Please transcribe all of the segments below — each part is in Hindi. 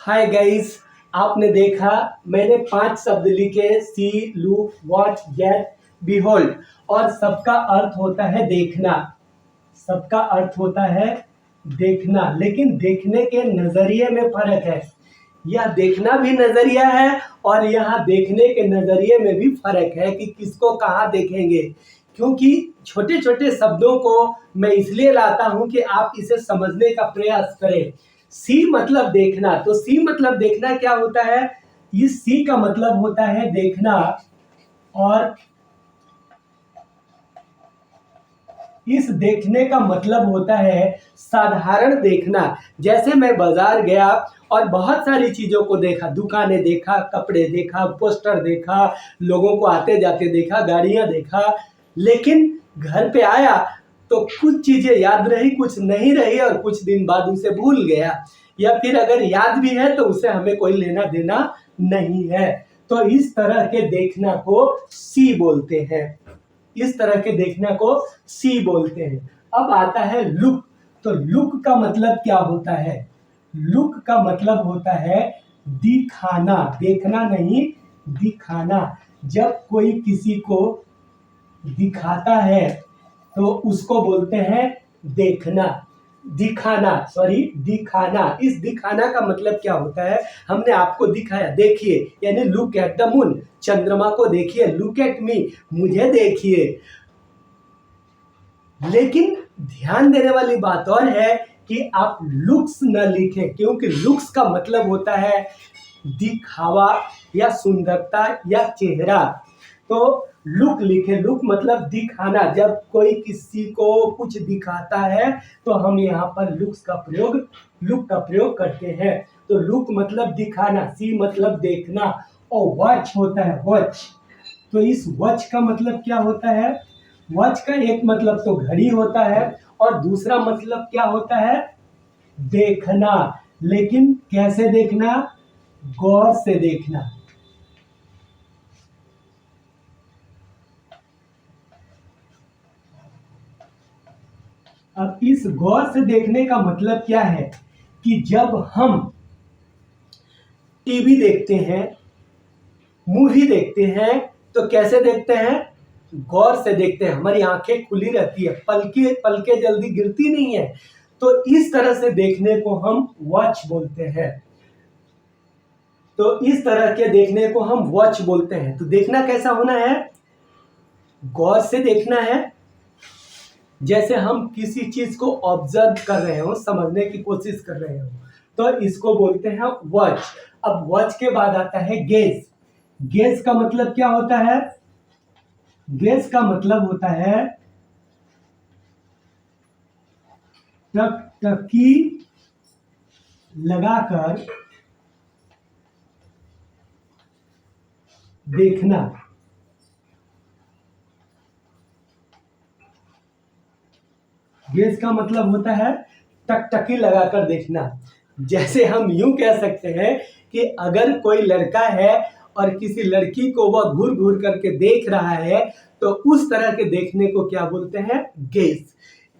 हाय गाइस, आपने देखा मैंने 5 शब्द लिखे सी, लुक, वॉच, गेट, बिहोल्ड और सबका अर्थ होता है देखना। सबका अर्थ होता है देखना, लेकिन देखने के नजरिए में फर्क है। यह देखना भी नजरिया है और यहाँ देखने के नजरिए में भी फर्क है कि किसको कहाँ देखेंगे। क्योंकि छोटे छोटे शब्दों को मैं इसलिए लाता हूँ कि आप इसे समझने का प्रयास करें। सी मतलब देखना, तो सी मतलब देखना क्या होता है? इस सी का मतलब होता है देखना, और इस देखने का मतलब होता है साधारण देखना। जैसे मैं बाजार गया और बहुत सारी चीजों को देखा, दुकानें देखा, कपड़े देखा, पोस्टर देखा, लोगों को आते जाते देखा, गाड़ियां देखा, लेकिन घर पे आया तो कुछ चीजें याद रही, कुछ नहीं रही और कुछ दिन बाद उसे भूल गया, या फिर अगर याद भी है तो उसे हमें कोई लेना देना नहीं है। तो इस तरह के देखना को सी बोलते हैं। इस तरह के देखना को सी बोलते हैं। अब आता है लुक। तो लुक का मतलब क्या होता है? लुक का मतलब होता है दिखाना, देखना नहीं, दिखाना। जब कोई किसी को दिखाता है तो उसको बोलते हैं देखना, दिखाना, सॉरी दिखाना। इस दिखाना का मतलब क्या होता है? हमने आपको दिखाया, देखिए, यानी लुक एट द मून, चंद्रमा को देखिए, लुक एट मी, मुझे देखिए। लेकिन ध्यान देने वाली बात और है कि आप लुक्स न लिखें, क्योंकि लुक्स का मतलब होता है दिखावा या सुंदरता या चेहरा। तो लुक लिखे, लुक मतलब दिखाना। जब कोई किसी को कुछ दिखाता है तो हम यहाँ पर लुक का प्रयोग करते हैं। तो लुक मतलब दिखाना, सी मतलब देखना, और वॉच होता है वॉच। तो इस वॉच का मतलब क्या होता है? वॉच का एक मतलब तो घड़ी होता है और दूसरा मतलब क्या होता है? देखना। लेकिन कैसे देखना? गौर से देखना। अब इस गौर से देखने का मतलब क्या है कि जब हम टीवी देखते हैं, मूवी देखते हैं, तो कैसे देखते हैं? गौर से देखते हैं। हमारी आंखें खुली रहती है, पलके पलके जल्दी गिरती नहीं है। तो इस तरह से देखने को हम वॉच बोलते हैं। तो इस तरह के देखने को हम वॉच बोलते हैं। तो देखना कैसा होना है? गौर से देखना है। जैसे हम किसी चीज को ऑब्जर्व कर रहे हो, समझने की कोशिश कर रहे हो, तो इसको बोलते हैं वॉच। अब वॉच के बाद आता है गेज। गेज का मतलब क्या होता है? गेज का मतलब होता है टकटकी लगाकर देखना। गेज का मतलब होता है टकटकी लगाकर देखना। जैसे हम यूं कह सकते हैं कि अगर कोई लड़का है और किसी लड़की को वह घूर घूर करके देख रहा है, तो उस तरह के देखने को क्या बोलते हैं? गेज।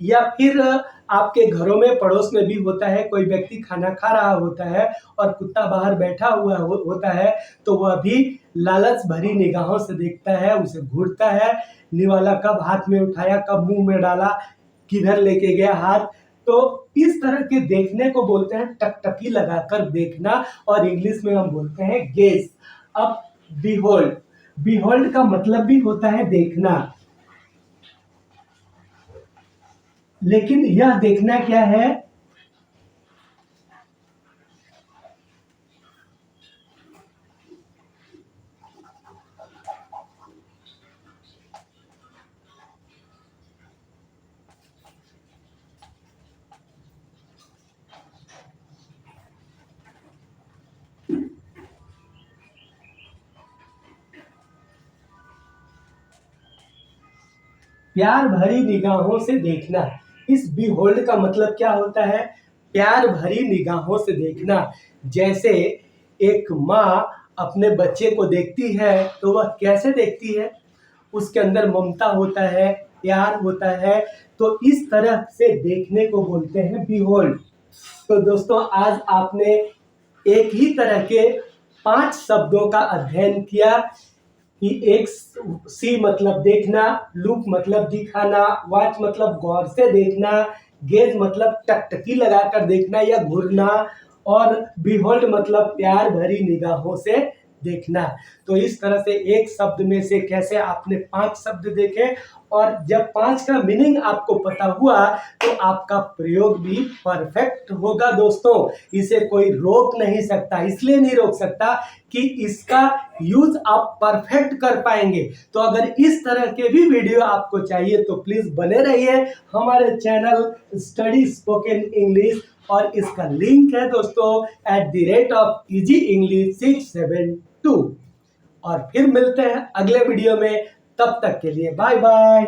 या फिर आपके घरों में, पड़ोस में भी होता है, कोई व्यक्ति खाना खा रहा होता है और कुत्ता बाहर बैठा हुआ होता है, तो वह भी लालच भरी निगाहों से देखता है, उसे घूरता है, निवाला कब हाथ में उठाया, कब मुंह में डाला, किधर लेके गया हाथ। तो इस तरह के देखने को बोलते हैं टकटकी लगाकर देखना, और इंग्लिश में हम बोलते हैं गेज। अब बिहोल्ड। बिहोल्ड का मतलब भी होता है देखना, लेकिन यह देखना क्या है? प्यार भरी निगाहों से देखना। इस बिहोल्ड का मतलब क्या होता है? प्यार भरी निगाहों से देखना। जैसे एक माँ अपने बच्चे को देखती है तो वह कैसे देखती है? उसके अंदर ममता होता है, प्यार होता है। तो इस तरह से देखने को बोलते हैं बिहोल्ड। तो दोस्तों, आज आपने एक ही तरह के 5 शब्दों का अध्ययन किया कि एक सी मतलब देखना, लुक मतलब दिखाना, वॉच मतलब गौर से देखना, गेज मतलब टकटकी लगाकर देखना या घूरना, और बिहोल्ड मतलब प्यार भरी निगाहों से देखना। तो इस तरह से एक शब्द में से कैसे आपने 5 शब्द देखे, और जब 5 का मीनिंग आपको पता हुआ तो आपका प्रयोग भी परफेक्ट होगा दोस्तों। इसे कोई रोक नहीं सकता, इसलिए नहीं रोक सकता कि इसका यूज आप परफेक्ट कर पाएंगे। तो अगर इस तरह के भी वीडियो आपको चाहिए तो प्लीज बने रहिए हमारे चैनल स्टडी स्पोकन इंग्लिश, और इसका लिंक है दोस्तों @easy english 672। और फिर मिलते हैं अगले वीडियो में, तब तक के लिए बाय बाय।